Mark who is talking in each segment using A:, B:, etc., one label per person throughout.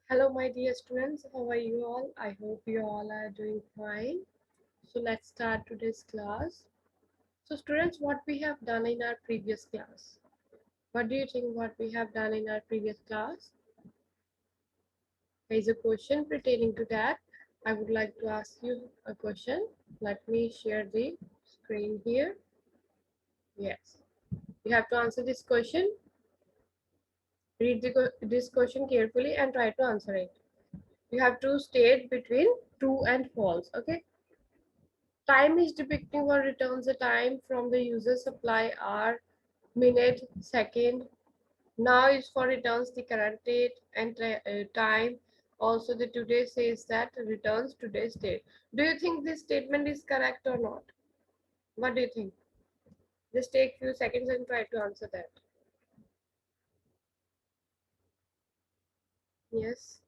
A: Hello, my dear students. How are you all? I hope you all are doing fine. So let's start today's class. So students, what we have done in our previous class? What do you think what we have done in our previous class? There is a question pertaining to that. I would like to ask you a question. Let me share the screen here. Yes. You have to answer this question. Read this question carefully and try to answer it. You have to state between true and false. Okay. Time is depicting or returns the time from the user supply hour, minute, second. Now is for returns the current date and time. Also the today says that returns today's date. Do you think this statement is correct or not? What do you think? Just take few seconds and try to answer that. Yes.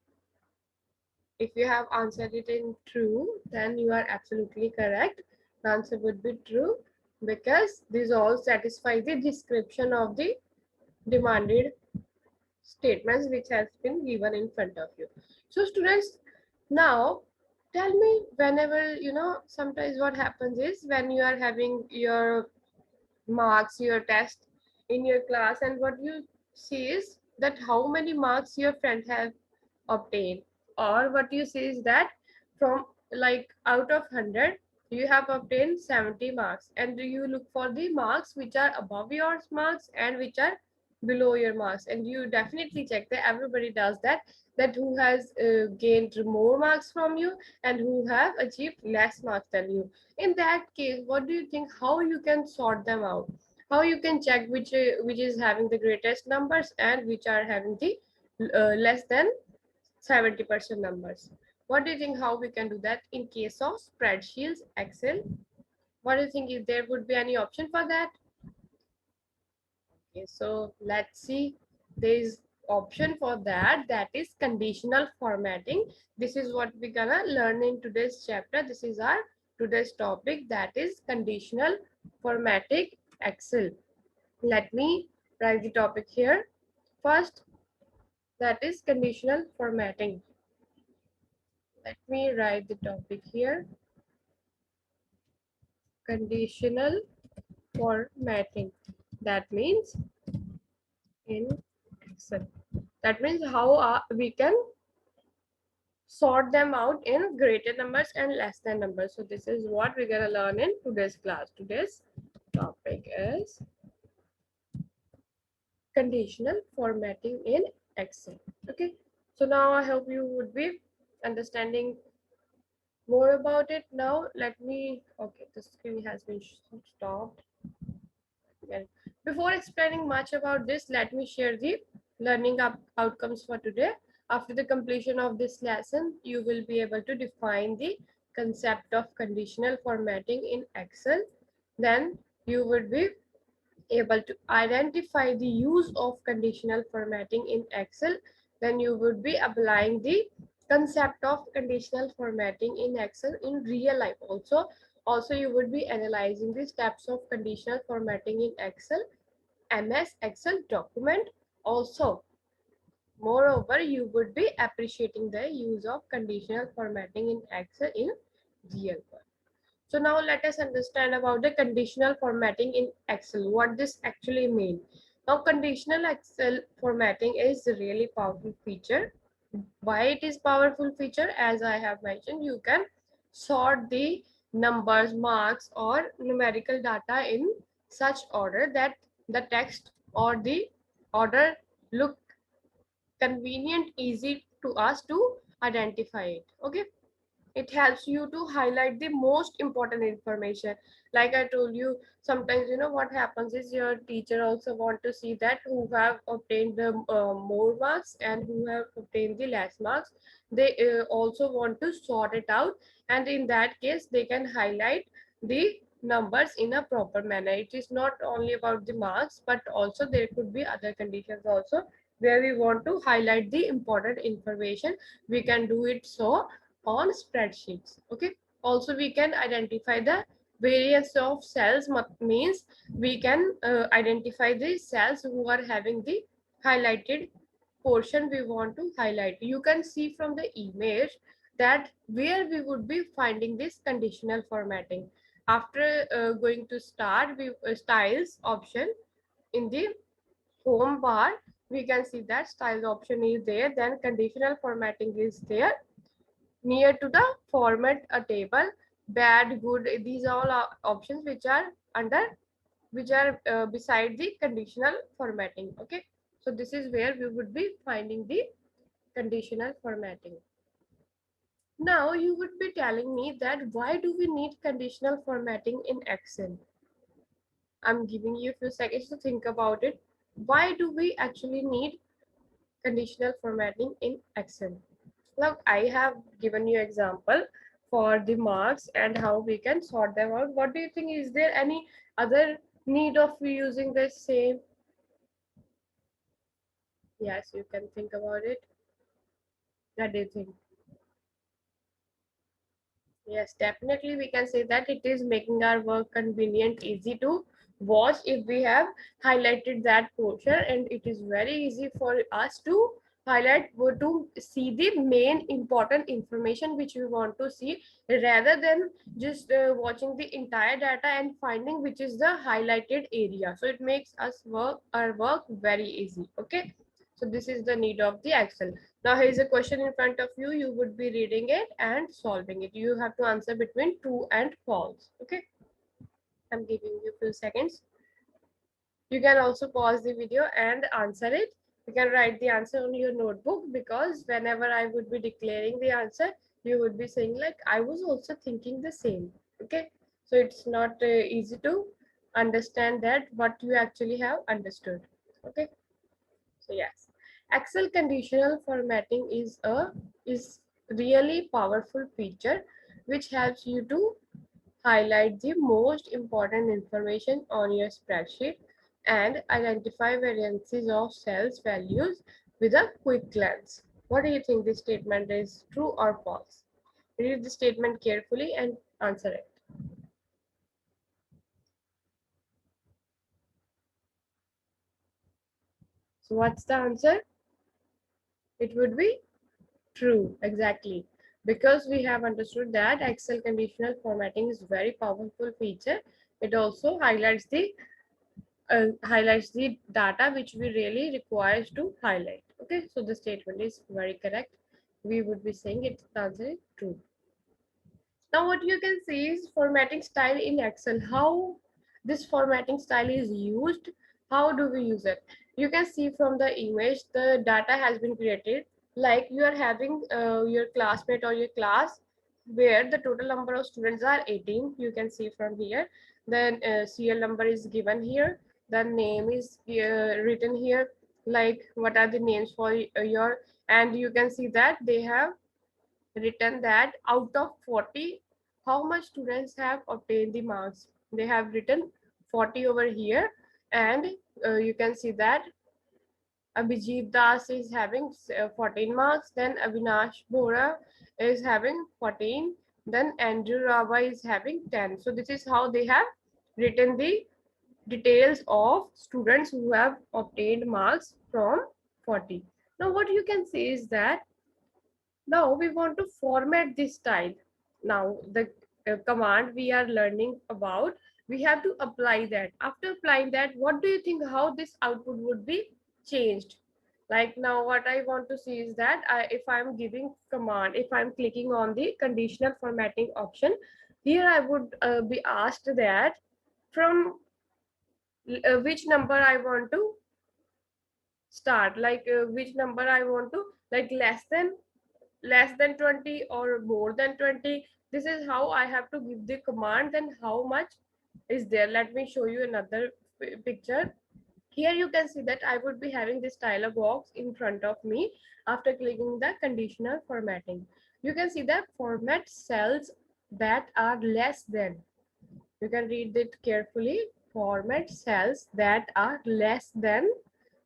A: If you have answered it in true, then you are absolutely correct. The answer would be true because these all satisfy the description of the demanded statements which has been given in front of you. So students, now tell me, whenever sometimes what happens is when you are having your marks, your test in your class, and what you see is that how many marks your friend have obtained, or what you see is that from like out of 100 you have obtained 70 marks, and you look for the marks which are above your marks and which are below your marks, and you definitely check that everybody does that, that who has gained more marks from you and who have achieved less marks than you. In that case, what do you think, how you can sort them out, how you can check which is having the greatest numbers and which are having the less than 70% numbers? What do you think, how we can do that in case of spreadsheets, Excel? What do you think, if there would be any option for that? Okay, so let's see. There is option for that, that is conditional formatting. This is what we're gonna learn in today's chapter. This is our today's topic, that is conditional formatting Excel. Let me write the topic here. First, that is conditional formatting. Let me write the topic here. Conditional formatting. That means in Excel. That means how we can sort them out in greater numbers and less than numbers. So this is what we're gonna learn in today's class. Today's topic is conditional formatting in Excel. Okay. So now I hope you would be understanding more about it. Now let me, okay, the screen has been stopped. Well, before explaining much about this, let me share the learning outcomes for today. After the completion of this lesson, you will be able to define the concept of conditional formatting in Excel. Then you would be able to identify the use of conditional formatting in Excel. Then you would be applying the concept of conditional formatting in Excel in real life also. Also, you would be analyzing the steps of conditional formatting in Excel, MS Excel document. Also, moreover, you would be appreciating the use of conditional formatting in Excel in real world. So now let us understand about the conditional formatting in Excel, what this actually means. Now conditional Excel formatting is a really powerful feature. Why it is powerful feature? As I have mentioned, you can sort the numbers, marks or numerical data in such order that the text or the order look convenient, easy to us to identify it. Okay, it helps you to highlight the most important information. Like I told you, sometimes what happens is your teacher also want to see that who have obtained the more marks and who have obtained the less marks. They also want to sort it out, and in that case they can highlight the numbers in a proper manner. It is not only about the marks, but also there could be other conditions also where we want to highlight the important information. We can do it so on spreadsheets. Okay, also we can identify the variance of cells, means we can identify the cells who are having the highlighted portion we want to highlight. You can see from the image that where we would be finding this conditional formatting. After going to start, we styles option in the home bar, we can see that styles option is there, then conditional formatting is there. Near to the format a table, bad, good, these all are options which are under, which are beside the conditional formatting. Okay, so this is where we would be finding the conditional formatting. Now you would be telling me that why do we need conditional formatting in Excel? I'm giving you a few seconds to think about it. Why do we actually need conditional formatting in Excel? Look, I have given you example for the marks and how we can sort them out. What do you think? Is there any other need of using the same? Yes, you can think about it. What do you think? Yes, definitely we can say that it is making our work convenient, easy to watch if we have highlighted that portion, and it is very easy for us to highlight to see the main important information which we want to see, rather than just watching the entire data and finding which is the highlighted area. So it makes us work our work very easy. Okay, so this is the need of the Excel. Now here is a question in front of you. You would be reading it and solving it. You have to answer between true and false. Okay. I'm giving you a few seconds. You can also pause the video and answer it. You can write the answer on your notebook, because whenever I would be declaring the answer, you would be saying like, I was also thinking the same. Okay. So it's not easy to understand that what you actually have understood. Okay. So yes, Excel conditional formatting is really powerful feature which helps you to highlight the most important information on your spreadsheet and identify variances of cells values with a quick glance. What do you think, this statement is true or false? Read the statement carefully and answer it. So what's the answer? It would be true, exactly. Because we have understood that Excel conditional formatting is very powerful feature. It also highlights the data which we really requires to highlight. Okay, so the statement is very correct. We would be saying it's the answer is true. Now what you can see is formatting style in Excel. How this formatting style is used, how do we use it? You can see from the image the data has been created, like you are having your classmate or your class where the total number of students are 18. You can see from here. Then CL number is given here. The name is written here, like what are the names for your, and you can see that they have written that out of 40, how much students have obtained the marks. They have written 40 over here, and you can see that Abhijit Das is having 14 marks, then Avinash Bora is having 14, then Andrew Rava is having 10. So this is how they have written the details of students who have obtained marks from 40. Now what you can see is that now we want to format this style. Now the command we are learning about, we have to apply that. After applying that, what do you think how this output would be changed? Like now what I want to see is that if I'm giving command, if I'm clicking on the conditional formatting option, here I would be asked that from which number I want to start, like which number I want to, like less than 20 or more than 20. This is how I have to give the command. Then how much is there? Let me show you another picture. Here you can see that I would be having this dialog box in front of me. After clicking the conditional formatting, you can see that format cells that are less than. You can read it carefully. Format cells that are less than.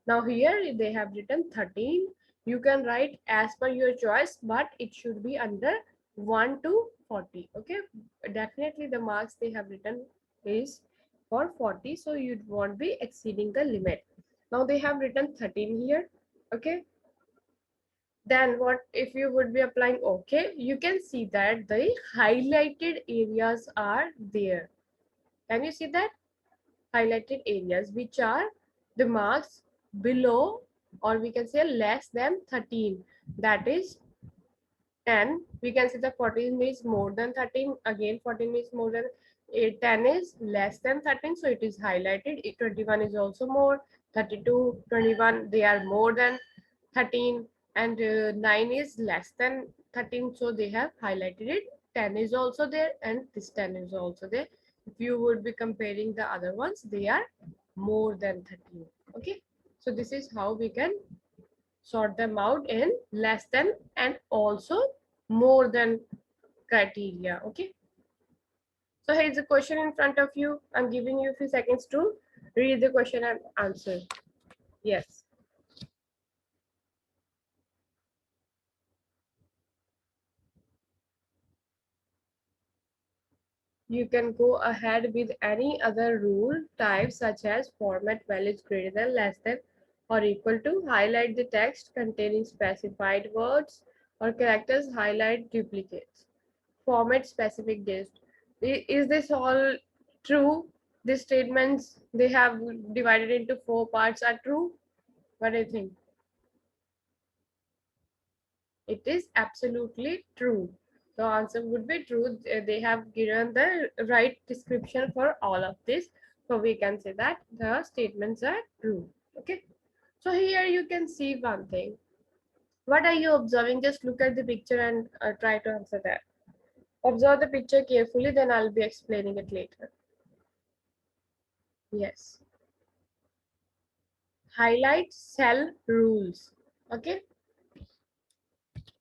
A: Now here they have written 13. You can write as per your choice, but it should be under 1 to 40. Okay, definitely the marks they have written is for 40, so you won't be exceeding the limit. Now they have written 13 here. Okay, Then what if you would be applying okay, you can see that the highlighted areas are there. Can you see that? Highlighted areas which are the marks below, or we can say less than 13, that is 10. We can say that 14 is more than 13, again 14 is more than 8, 10 is less than 13, so it is highlighted. 21 is also more, 32, 21, they are more than 13, and 9 is less than 13, so they have highlighted it. 10 is also there, and this 10 is also there. If you would be comparing the other ones, they are more than 13. Okay, so this is how we can sort them out in less than and also more than criteria. Okay, so here's a question in front of you. I'm giving you a few seconds to read the question and answer. Yes. You can go ahead with any other rule type such as format values greater than, less than, or equal to, highlight the text containing specified words or characters, highlight duplicates, format specific list. Is this all true? These statements they have divided into 4 parts are true? What do you think? It is absolutely true. The answer would be true. They have given the right description for all of this. So we can say that the statements are true. Okay. So here you can see one thing. What are you observing? Just look at the picture and try to answer that. Observe the picture carefully, then I'll be explaining it later. Yes. Highlight cell rules. Okay.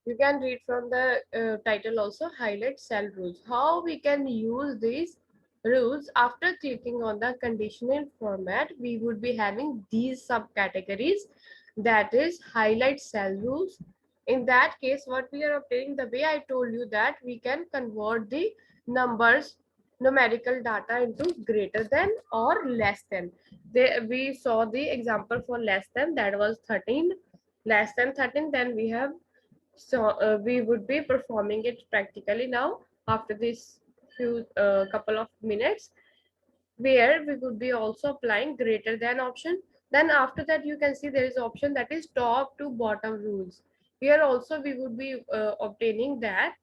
A: You can read from the title also, highlight cell rules. How we can use these rules after clicking on the conditional format, we would be having these subcategories, that is highlight cell rules. In that case, what we are obtaining, the way I told you that we can convert the numbers, numerical data into greater than or less than. We saw the example for less than, that was 13, less than 13, then we have, so we would be performing it practically now after this few couple of minutes, where we would be also applying greater than option. Then after that you can see there is option that is top to bottom rules. Here also we would be obtaining that,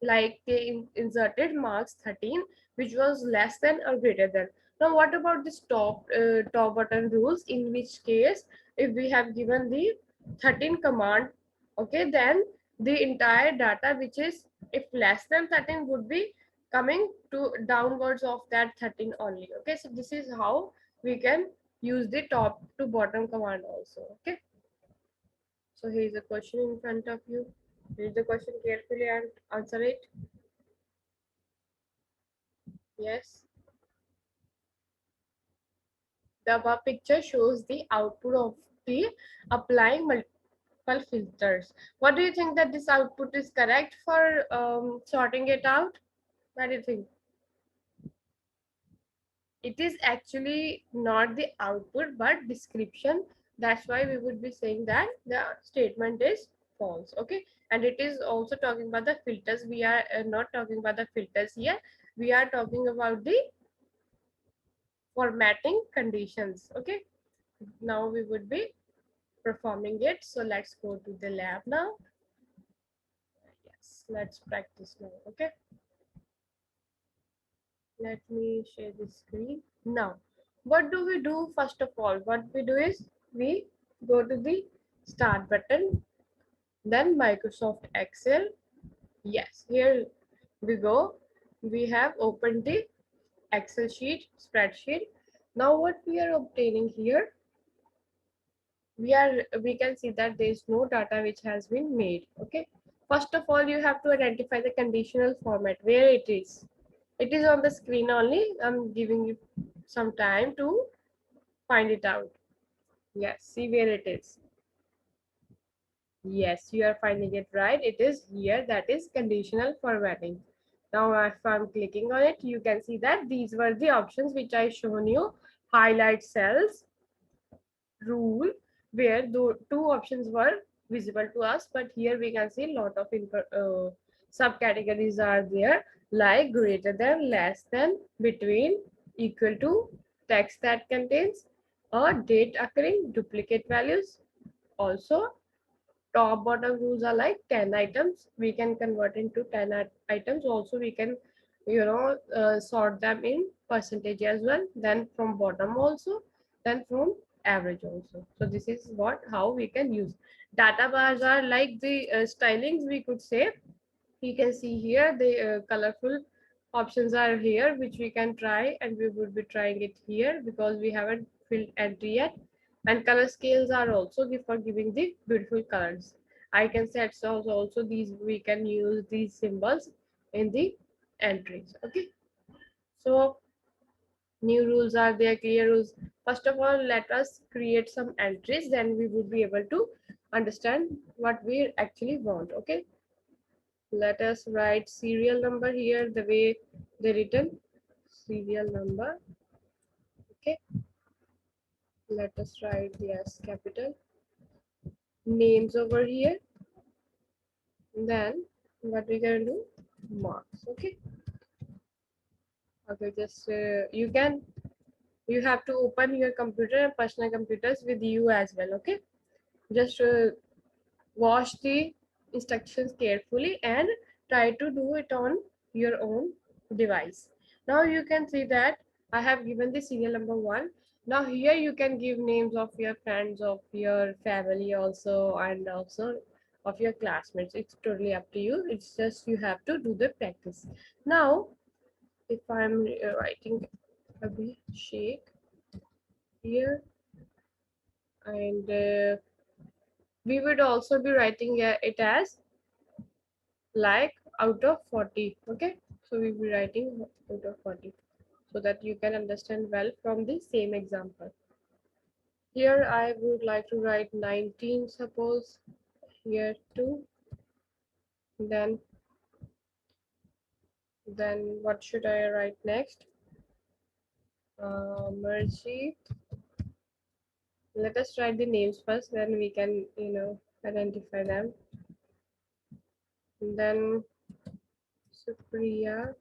A: like they inserted marks 13 which was less than or greater than. Now what about this top button rules, in which case if we have given the 13 command, okay, then the entire data which is if less than 13 would be coming to downwards of that 13 only. Okay, so this is how we can use the top to bottom command also. Okay, so here is a question in front of you. Read the question carefully and answer it. Yes. The above picture shows the output of the applying multiple filters. What do you think that this output is correct for sorting it out? What do you think? It is actually not the output but description. That's why we would be saying that the statement is false. Okay, and it is also talking about the filters. We are not talking about the filters here. We are talking about the formatting conditions. Okay, now we would be performing it. So let's go to the lab now. Yes, let's practice now. Okay, let me share the screen now. What do we do? First of all, what we do is we go to the start button, then Microsoft Excel. Yes, here we go. We have opened the Excel sheet, spreadsheet. Now what we are obtaining here, we can see that there is no data which has been made. Okay, first of all you have to identify the conditional format, where it is on the screen only. I'm giving you some time to find it out. Yes, see where it is. Yes, you are finding it right. It is here, that is conditional formatting. Now if I'm clicking on it, you can see that these were the options which I shown you. Highlight cells rule, where the two options were visible to us, but here we can see a lot of subcategories are there, like greater than, less than, between, equal to, text that contains a date occurring, duplicate values. Also, top bottom rules are like 10 items. We can convert into 10 items. Also, we can, sort them in percentage as well. Then from bottom also, then from average also. So this is how we can use. Data bars are like the stylings, we could say. You can see here the colorful options are here, which we can try, and we would be trying it here because we haven't filled entry yet. And color scales are also for giving the beautiful colors. Icon sets also these, we can use these symbols in the entries. Okay, so new rules are there, clear rules. First of all, let us create some entries, then we would be able to understand what we actually want. Okay, let us write serial number here the way they written serial number. Okay, let us write yes capital, names over here, then what we can do, marks. Okay, okay, just you have to open your computer and personal computers with you as well. Okay, just watch the instructions carefully and try to do it on your own device. Now you can see that I have given the serial number 1. Now here you can give names of your friends, of your family also, and also of your classmates. It's totally up to you. It's just you have to do the practice. Now if I'm writing Abhishek here, and we would also be writing it as like out of 40. Okay, so we'll be writing out of 40 so that you can understand well from the same example. Here I would like to write 19, suppose, here 2. Then what should I write next? Mercy. Let us write the names first, then we can identify them. And then Supriya,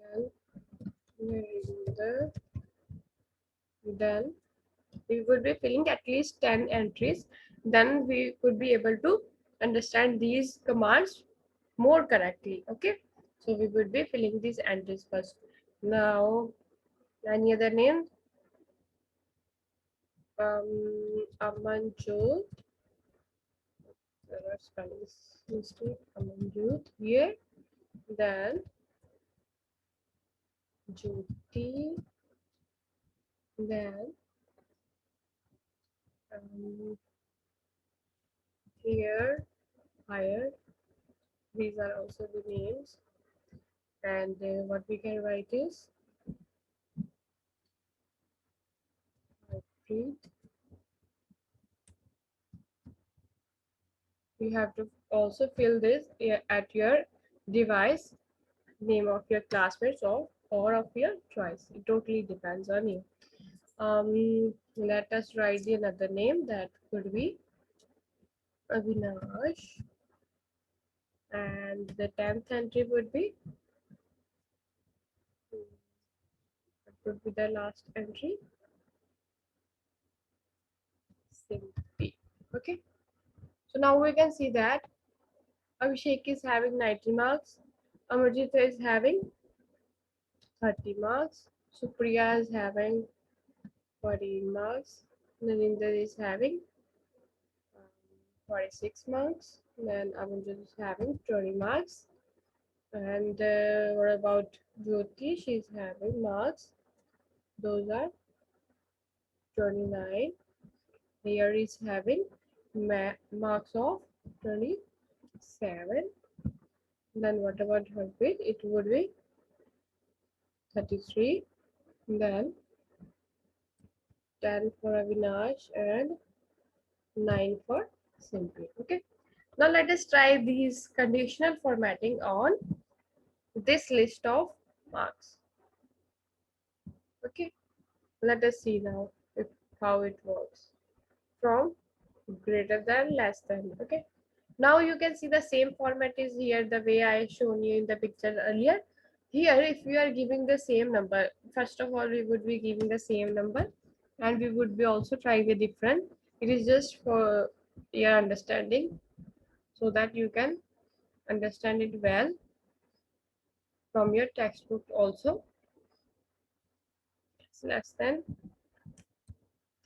A: then Narinder. Then we would be filling at least 10 entries. Then we could be able to understand these commands more correctly. Okay, so we would be filling these entries first. Now any other name? Amanjot. There are spelling mistake. Amanjot here. Then Jyoti. Then here, higher. These are also the names. And what we can write is read. You have to also fill this at your device, name of your classmates or of your choice. It totally depends on you. Let us write the another name that could be Avinash, and the 10th entry would be, what would be the last entry? Simpi. Okay, so now we can see that Abhishek is having 90 marks, Amarjit is having 30 marks, Supriya is having 40 marks, Narinder is having 46 marks, then Amanjit is having 20 marks, and what about Jyoti? She's having marks, those are 29. Here is having marks of 27. Then what about Harpreet? It would be 33. Then 10 for Avinash and 9 for Simply. Okay. Now let us try these conditional formatting on this list of marks. Okay. Let us see now if, how it works. From greater than, less than. Okay. Now you can see the same format is here, the way I shown you in the picture earlier. Here, if we are giving the same number, first of all, we would be giving the same number, and we would be also trying a different. It is just for your understanding, so that you can understand it well from your textbook also. It's less than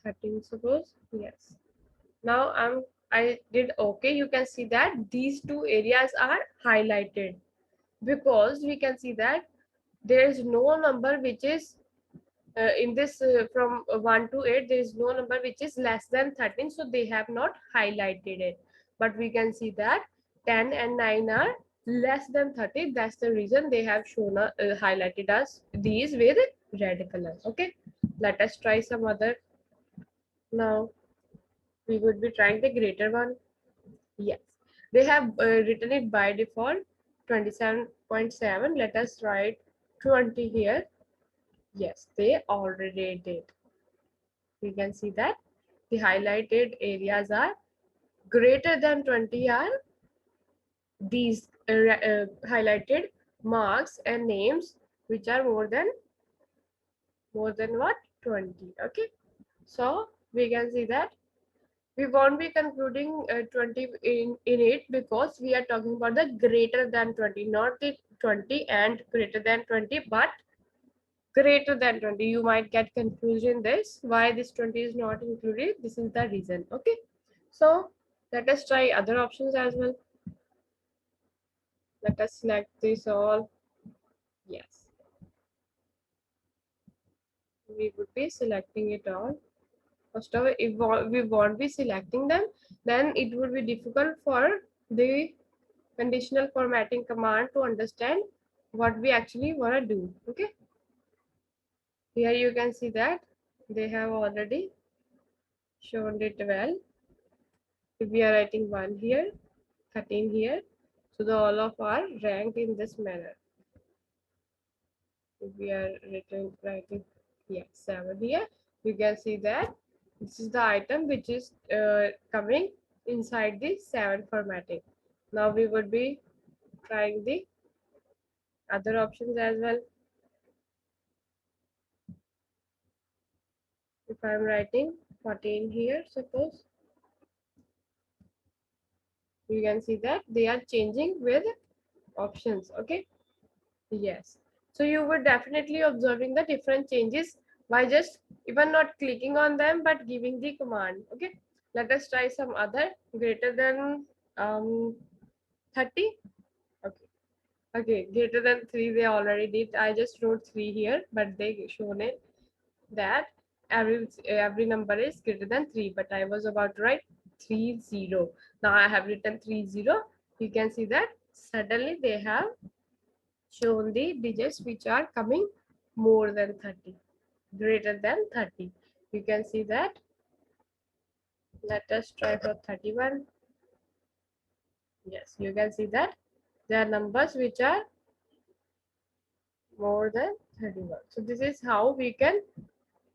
A: 13, suppose. Yes. Now I did okay. You can see that these two areas are highlighted, because we can see that there is no number which is in this from 1 to 8, there is no number which is less than 13, so they have not highlighted it. But we can see that 10 and 9 are less than 30. That's the reason they have shown highlighted us these with red color. Okay, let us try some other. Now we would be trying the greater one. Yes, they have written it by default 27.7. Let us write 20 here. Yes, they already did. We can see that the highlighted areas are greater than 20 are these highlighted marks and names which are more than what, 20. Okay, so we can see that we won't be concluding 20 in it, because we are talking about the greater than 20, not the 20 and greater than 20, but greater than 20. You might get confusion this, why this 20 is not included. This is the reason. Okay, so let us try other options as well. Let us select this all. Yes, we would be selecting it all. First of all, if we won't be selecting them, then it would be difficult for the conditional formatting command to understand what we actually want to do. Okay, here you can see that they have already shown it well. If we are writing 1 here, 13 here, so the all of are ranked in this manner. If we are writing, yeah, 7 here, you can see that this is the item which is coming inside the 7 formatting. Now we would be trying the other options as well. If I'm writing 14 here, suppose, you can see that they are changing with options. Okay, yes, so you would definitely observing the different changes by just even not clicking on them but giving the command. Okay, let us try some other greater than 30. Okay, okay, greater than 3 they already did. I just wrote 3 here, but they shown it that every number is greater than 3, but I was about to write 30. Now I have written 30. You can see that suddenly they have shown the digits which are coming more than 30, greater than 30. You can see that. Let us try for 31. Yes, you can see that there are numbers which are more than 31. So this is how we can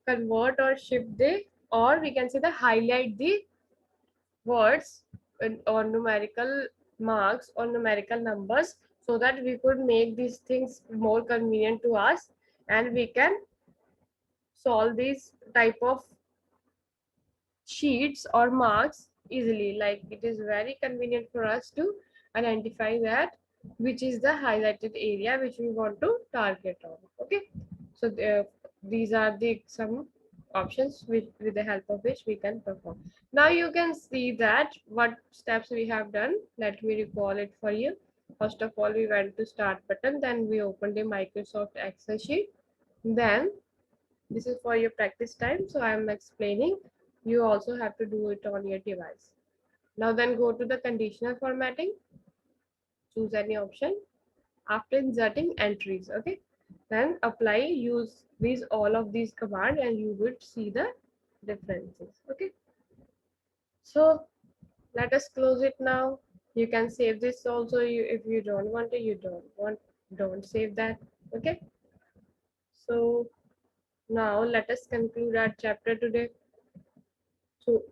A: convert or shift the, or we can say the highlight the words or numerical marks or numerical numbers, so that we could make these things more convenient to us, and we can solve these type of sheets or marks easily. Like, it is very convenient for us to identify that which is the highlighted area which we want to target on. Okay, so these are the some options with the help of which we can perform. Now you can see that what steps we have done. Let me recall it for you. First of all, we went to start button, then we opened a Microsoft Excel sheet. Then this is for your practice time, so I am explaining. You also have to do it on your device. Now then go to the conditional formatting, choose any option. After inserting entries, okay, then apply, use these all of these command, and you would see the differences. Okay, so let us close it now. You can save this also. You, if you don't want to, you don't save that. Okay, so Now let us conclude our chapter today. So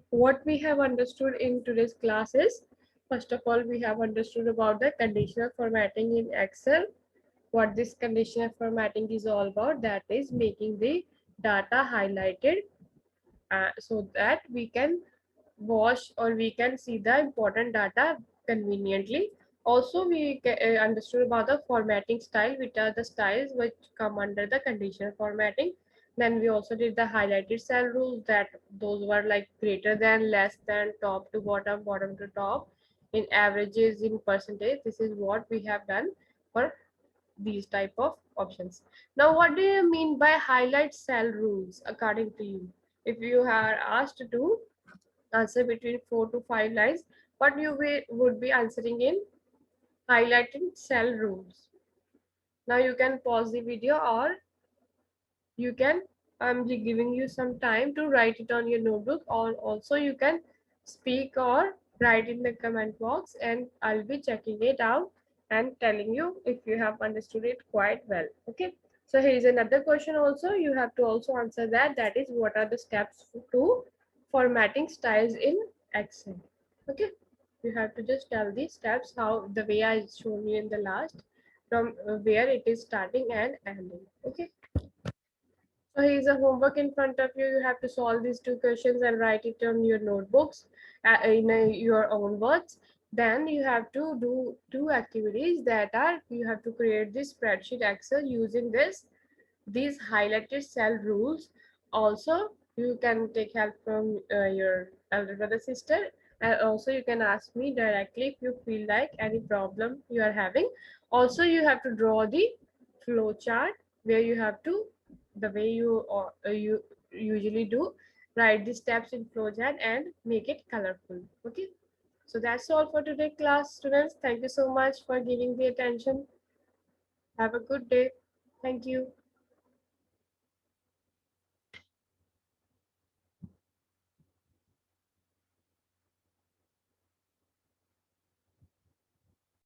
A: what we have understood in today's class is, first of all, we have understood about the conditional formatting in Excel. What this conditional formatting is all about, that is making the data highlighted so that we can watch or we can see the important data conveniently. Also, we understood about the formatting style, which are the styles which come under the conditional formatting. Then we also did the highlighted cell rules, that those were like greater than, less than, top to bottom, bottom to top, in averages, in percentage. This is what we have done for these type of options. Now, what do you mean by highlight cell rules according to you? If you are asked to answer between 4 to 5 lines, what you would be answering in highlighting cell rules. Now you can pause the video, or you can, I'm giving you some time to write it on your notebook, or also you can speak or write in the comment box, and I'll be checking it out and telling you if you have understood it quite well. Okay, so here is another question also, you have to also answer that, that is, what are the steps to formatting styles in Excel? Okay, you have to just tell the steps, how the way I shown you in the last, from where it is starting and ending. Okay, so here's a homework in front of you. You have to solve these two questions and write it on your notebooks in your own words. Then you have to do two activities, that are, you have to create this spreadsheet Excel using these highlighted cell rules. Also, you can take help from your elder brother, sister, and also you can ask me directly if you feel like any problem you are having. Also, you have to draw the flow chart, where you have to, the way you usually do, write the steps in flowchart and make it colorful. Okay, so that's all for today class, students. Thank you so much for giving the attention. Have a good day. Thank you.